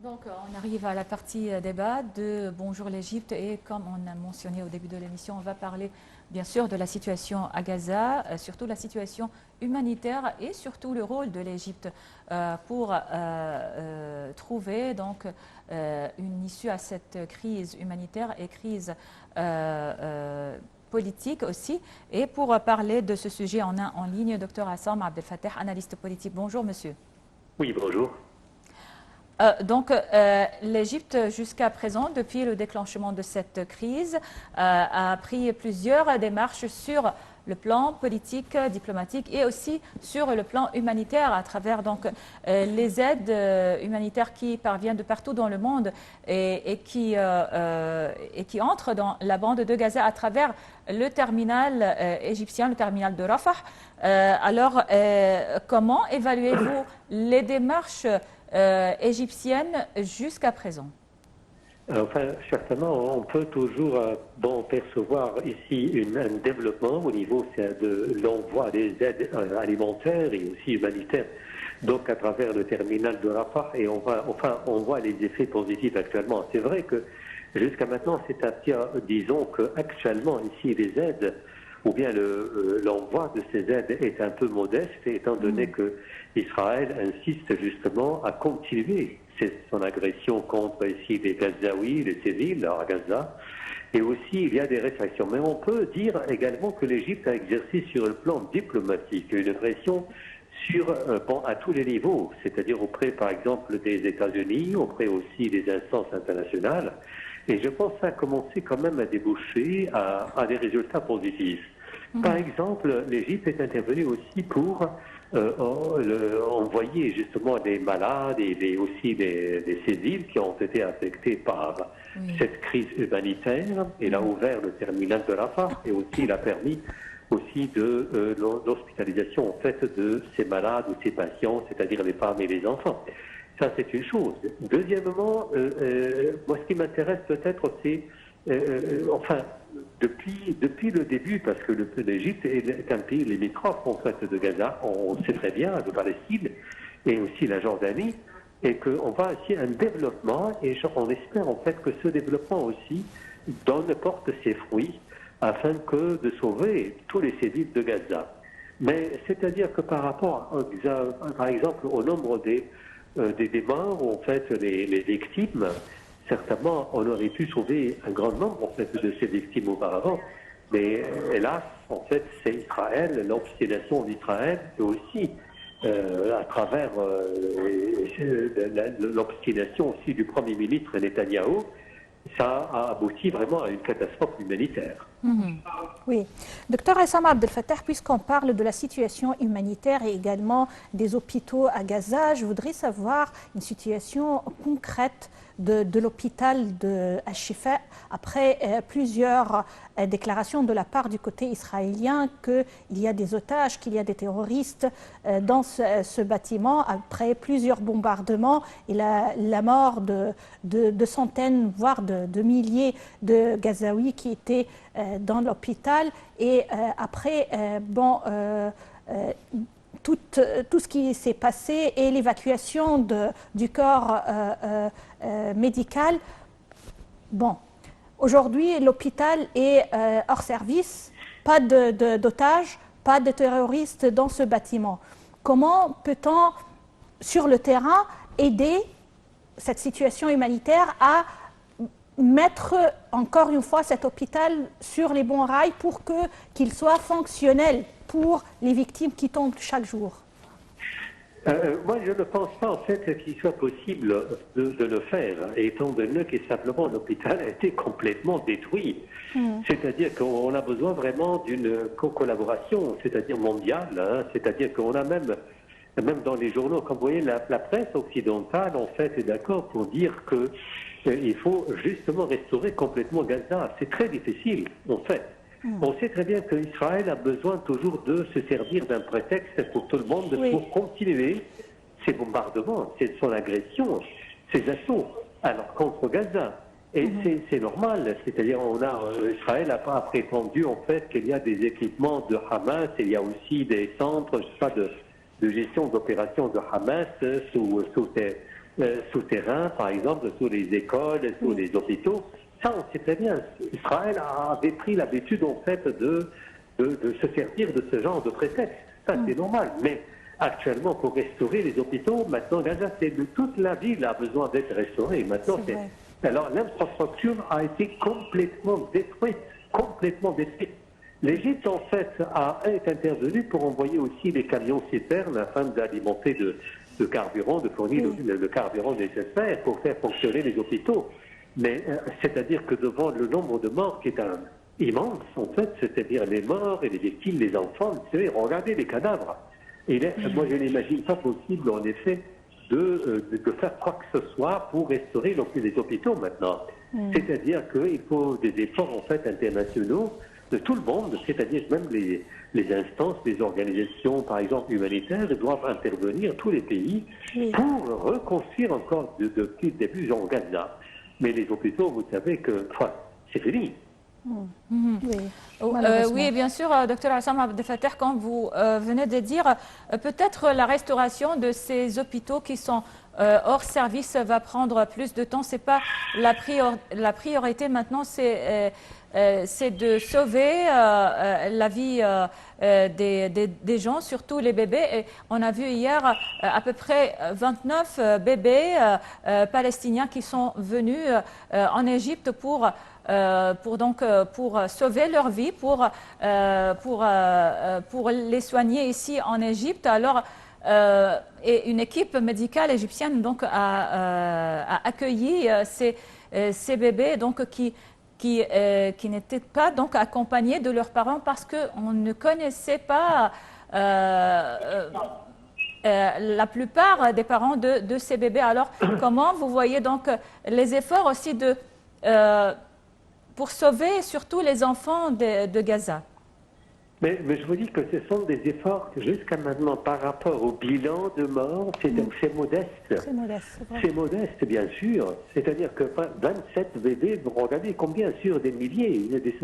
Donc, on arrive à la partie débat de Bonjour l'Égypte et comme on a mentionné au début de l'émission, on va parler bien sûr de la situation à Gaza, surtout la situation humanitaire et surtout le rôle de l'Égypte pour trouver donc une issue à cette crise humanitaire et crise politique aussi. Et pour parler de ce sujet, on a en ligne Dr Assam Abdel Fattah, analyste politique. Bonjour monsieur. Oui, bonjour. L'Égypte, jusqu'à présent, depuis le déclenchement de cette crise, a pris plusieurs démarches sur le plan politique, diplomatique et aussi sur le plan humanitaire à travers les aides humanitaires qui parviennent de partout dans le monde et qui entrent dans la bande de Gaza à travers le terminal égyptien, le terminal de Rafah. Comment évaluez-vous les démarches égyptienne jusqu'à présent? Enfin, certainement, on peut toujours percevoir ici un développement au niveau de l'envoi des aides alimentaires et aussi humanitaires, donc à travers le terminal de Rafah, et on voit les effets positifs actuellement. C'est vrai que jusqu'à maintenant, disons qu'actuellement ici les aides ou bien l'envoi de ces aides est un peu modeste, étant donné que Israël insiste justement à continuer son agression contre ici les Gazaouis, les civils à Gaza, et aussi il y a des restrictions. Mais on peut dire également que l'Égypte a exercé sur le plan diplomatique une pression à tous les niveaux, c'est-à-dire auprès par exemple des États-Unis, auprès aussi des instances internationales, et je pense que ça a commencé quand même à déboucher à des résultats positifs. Par exemple, l'Égypte est intervenue aussi pour envoyer justement des malades et aussi des civils qui ont été affectés par cette crise humanitaire. Il a ouvert le terminal de Rafah et aussi il a permis aussi de l'hospitalisation en fait de ces malades ou ces patients, c'est-à-dire les femmes et les enfants. Ça, c'est une chose. Deuxièmement, moi, ce qui m'intéresse peut-être, c'est, depuis le début, parce que l'Égypte est un pays limitrophe, en fait, de Gaza, on sait très bien, de Palestine, et aussi la Jordanie, et qu'on va aussi un développement, et on espère, en fait, que ce développement aussi porte ses fruits, afin de sauver tous les civils de Gaza. Mais c'est-à-dire que par rapport, par exemple, au nombre des morts, en fait, les victimes, certainement, on aurait pu sauver un grand nombre, en fait, de ces victimes auparavant. Mais hélas, en fait, c'est Israël, l'obstination d'Israël, et aussi à travers l'obstination aussi du Premier ministre Netanyahou, ça a abouti vraiment à une catastrophe humanitaire. Oui. Docteur Essam Abdel Fattah, puisqu'on parle de la situation humanitaire et également des hôpitaux à Gaza, je voudrais savoir une situation concrète de l'hôpital de Al-Shifa après plusieurs déclarations de la part du côté israélien qu'il y a des otages, qu'il y a des terroristes dans ce bâtiment après plusieurs bombardements et la mort de centaines, voire de milliers de Gazaouis qui étaient dans l'hôpital. Et après, tout ce qui s'est passé et l'évacuation du corps médical. Bon, aujourd'hui, l'hôpital est hors service, pas d'otages, pas de terroristes dans ce bâtiment. Comment peut-on, sur le terrain, aider cette situation humanitaire à mettre encore une fois cet hôpital sur les bons rails pour qu'il soit fonctionnel pour les victimes qui tombent chaque jour? Moi, je ne pense pas en fait qu'il soit possible de le faire, étant donné que simplement l'hôpital a été complètement détruit. C'est-à-dire qu'on a besoin vraiment d'une collaboration, c'est-à-dire mondiale, hein, c'est-à-dire qu'on a même dans les journaux, comme vous voyez, la presse occidentale en fait est d'accord pour dire que il faut justement restaurer complètement Gaza. C'est très difficile, en fait. On sait très bien qu'Israël a besoin toujours de se servir d'un prétexte pour tout le monde pour continuer ses bombardements, son agression, ses assauts contre Gaza. Et c'est normal, c'est-à-dire Israël n'a pas prétendu en fait qu'il y a des équipements de Hamas, il y a aussi des centres, je sais pas, de gestion d'opérations de Hamas souterrains, par exemple, sous les écoles, sous les hôpitaux. Ça, on sait très bien. Israël avait pris l'habitude, en fait, de se servir de ce genre de prétexte. Ça, c'est normal. Mais actuellement, pour restaurer les hôpitaux, maintenant, Gaza, toute la ville a besoin d'être restaurée. Maintenant, alors, l'infrastructure a été complètement détruite. Complètement détruite. L'Égypte, en fait, est intervenue pour envoyer aussi des camions citernes afin d'alimenter de carburant, de fournir le carburant nécessaire pour faire fonctionner les hôpitaux. Mais c'est-à-dire que devant le nombre de morts qui est immense, en fait, c'est-à-dire les morts et les victimes, les enfants, vous savez, regardez les cadavres. Et là, moi, je n'imagine pas possible, en effet, de faire quoi que ce soit pour restaurer les hôpitaux maintenant. C'est-à-dire qu'il faut des efforts, en fait, internationaux de tout le monde, c'est-à-dire même les instances, les organisations, par exemple, humanitaires, doivent intervenir, tous les pays, pour reconstruire encore depuis le début en Gaza. Mais les hôpitaux, vous savez que c'est fini. Oui, bien sûr, Dr Assam Abdel Fattah, comme vous venez de dire, peut-être la restauration de ces hôpitaux qui sont hors service va prendre plus de temps. C'est pas la priorité maintenant, c'est de sauver la vie des gens, surtout les bébés. Et on a vu hier à peu près 29 bébés palestiniens qui sont venus en Égypte pour sauver leur vie, pour les soigner ici en Égypte. Alors, et une équipe médicale égyptienne donc a accueilli ces bébés donc qui n'étaient pas donc accompagnés de leurs parents parce qu'on ne connaissait pas la plupart des parents de ces bébés. Alors, comment vous voyez donc les efforts aussi pour sauver surtout les enfants de Gaza? Mais je vous dis que ce sont des efforts jusqu'à maintenant par rapport au bilan de morts, c'est modeste. C'est modeste, c'est vrai. C'est modeste, bien sûr. C'est-à-dire que 27 bébés, vous regardez combien sur des milliers, il y a des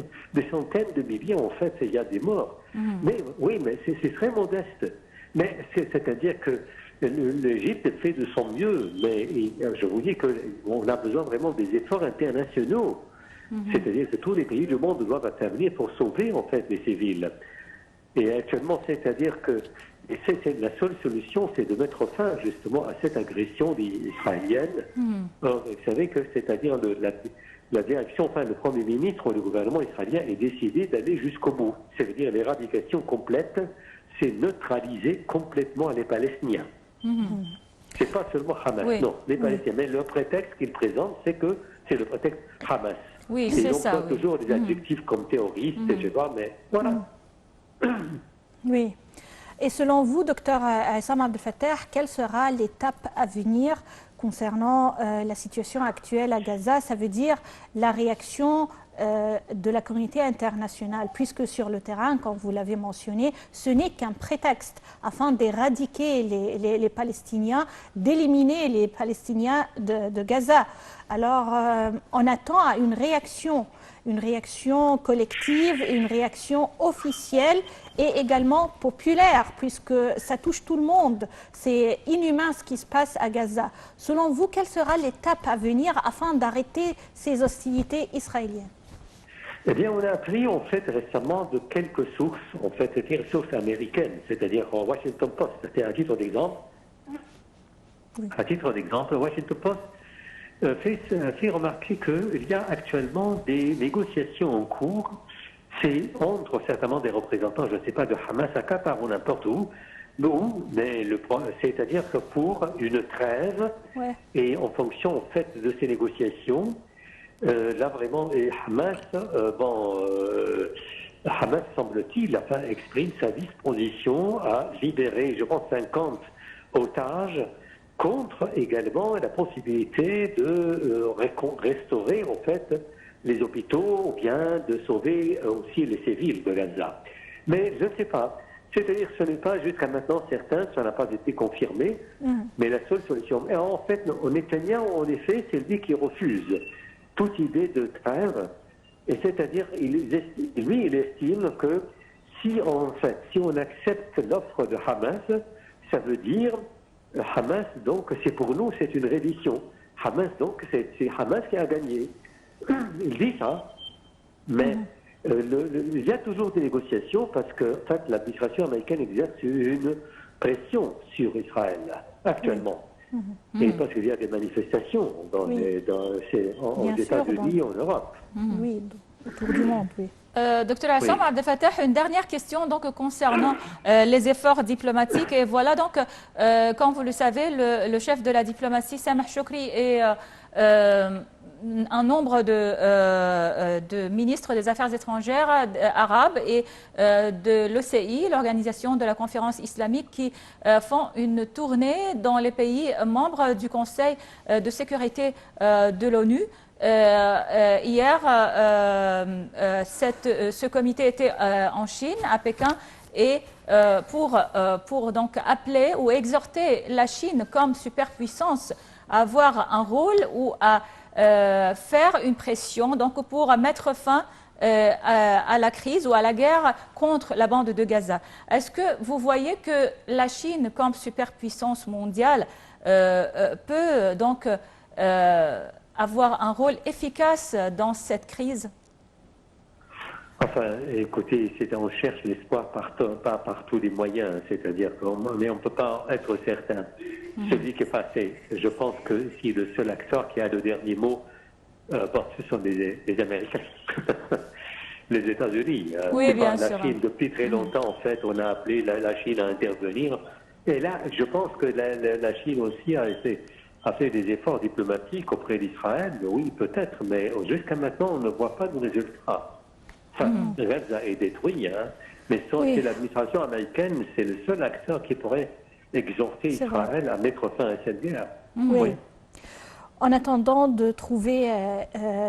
centaines de milliers, en fait, il y a des morts. Mais oui, mais c'est très modeste. Mais c'est-à-dire que l'Égypte fait de son mieux, mais je vous dis qu'on a besoin vraiment des efforts internationaux. C'est-à-dire que tous les pays du monde doivent intervenir pour sauver en fait les civils. Et actuellement, c'est-à-dire que la seule solution, c'est de mettre fin justement à cette agression israélienne. Or, vous savez que c'est-à-dire la direction, enfin le Premier ministre, le gouvernement israélien est décidé d'aller jusqu'au bout. C'est-à-dire l'éradication complète, c'est neutraliser complètement les Palestiniens. C'est pas seulement Hamas, non, les Palestiniens. Mais le prétexte qu'ils présentent, c'est que c'est le prétexte Hamas. Oui, c'est ça. On toujours des adjectifs comme terroriste, je sais pas, mais voilà. Oui. Et selon vous, docteur Assam Abdel Fattah, quelle sera l'étape à venir concernant la situation actuelle à Gaza? Ça veut dire la réaction de la communauté internationale, puisque sur le terrain, comme vous l'avez mentionné, ce n'est qu'un prétexte afin d'éradiquer les Palestiniens, d'éliminer les Palestiniens de Gaza. Alors, on attend à une réaction collective et une réaction officielle et également populaire, puisque ça touche tout le monde. C'est inhumain ce qui se passe à Gaza. Selon vous, quelle sera l'étape à venir afin d'arrêter ces hostilités israéliennes? Eh bien, on a appris en fait récemment de quelques sources, en fait, c'était sources américaines, c'est-à-dire Washington Post. C'était à titre d'exemple. À titre d'exemple, Washington Post fait remarquer qu'il y a actuellement des négociations en cours. C'est entre certainement des représentants, je ne sais pas, de Hamas à Qatar ou n'importe où, mais c'est-à-dire que pour une trêve, et en fonction en fait de ces négociations, là vraiment, et Hamas, Hamas semble-t-il, exprime sa disposition à libérer, je pense, 50 otages, contre également la possibilité de restaurer en fait les hôpitaux ou bien de sauver aussi les civils de Gaza. Mais je ne sais pas. C'est-à-dire que ce n'est pas jusqu'à maintenant certain, ça n'a pas été confirmé, mais la seule solution. Et en fait, Netanyahou, en effet, c'est lui qui refuse toute idée de trêve. Et c'est-à-dire, il estime que si on accepte l'offre de Hamas, ça veut dire Hamas, donc, c'est pour nous, c'est une reddition. Hamas, donc, c'est Hamas qui a gagné. Il dit ça, mais il y a toujours des négociations parce que, en fait, l'administration américaine exerce une pression sur Israël, actuellement. Et parce qu'il y a des manifestations aux États-Unis, en Europe. Oui, autour du monde, oui. Docteur Assam Abdel Fattah, une dernière question donc, concernant les efforts diplomatiques. Et voilà, donc, comme vous le savez, le chef de la diplomatie, Sameh Choukri, et un nombre de ministres des Affaires étrangères arabes et de l'OCI, l'Organisation de la Conférence islamique, qui font une tournée dans les pays membres du Conseil de sécurité de l'ONU. Hier, ce comité était en Chine, à Pékin, et pour donc appeler ou exhorter la Chine comme superpuissance à avoir un rôle ou à faire une pression donc pour mettre fin à la crise ou à la guerre contre la bande de Gaza. Est-ce que vous voyez que la Chine, comme superpuissance mondiale, peut donc avoir un rôle efficace dans cette crise? Enfin, écoutez, on cherche l'espoir par tous les moyens, c'est-à-dire mais on ne peut pas être certain. Celui qui est passé, je pense que si le seul acteur qui a le dernier mot, ce sont les Américains, les États-Unis. Oui, bien la sûr. Chine, depuis très longtemps, en fait, on a appelé la Chine à intervenir. Et là, je pense que la Chine aussi a fait des efforts diplomatiques auprès d'Israël. Oui, peut-être, mais jusqu'à maintenant, on ne voit pas de résultats. Enfin, Gaza est détruit, hein, mais c'est l'administration américaine, c'est le seul acteur qui pourrait exhorter Israël à mettre fin à cette guerre. Oui. En attendant de trouver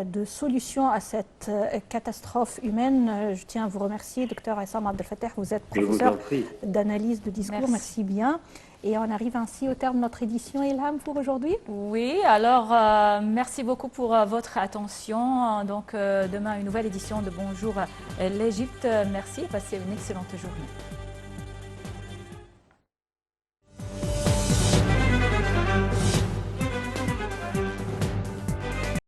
de solutions à cette catastrophe humaine, je tiens à vous remercier, Dr Essam Abdel Fattah. Vous êtes professeur d'analyse de discours. Merci bien. Et on arrive ainsi au terme de notre édition Ilham pour aujourd'hui. Oui, alors merci beaucoup pour votre attention. Donc demain, une nouvelle édition de Bonjour l'Égypte. Merci et passez une excellente journée.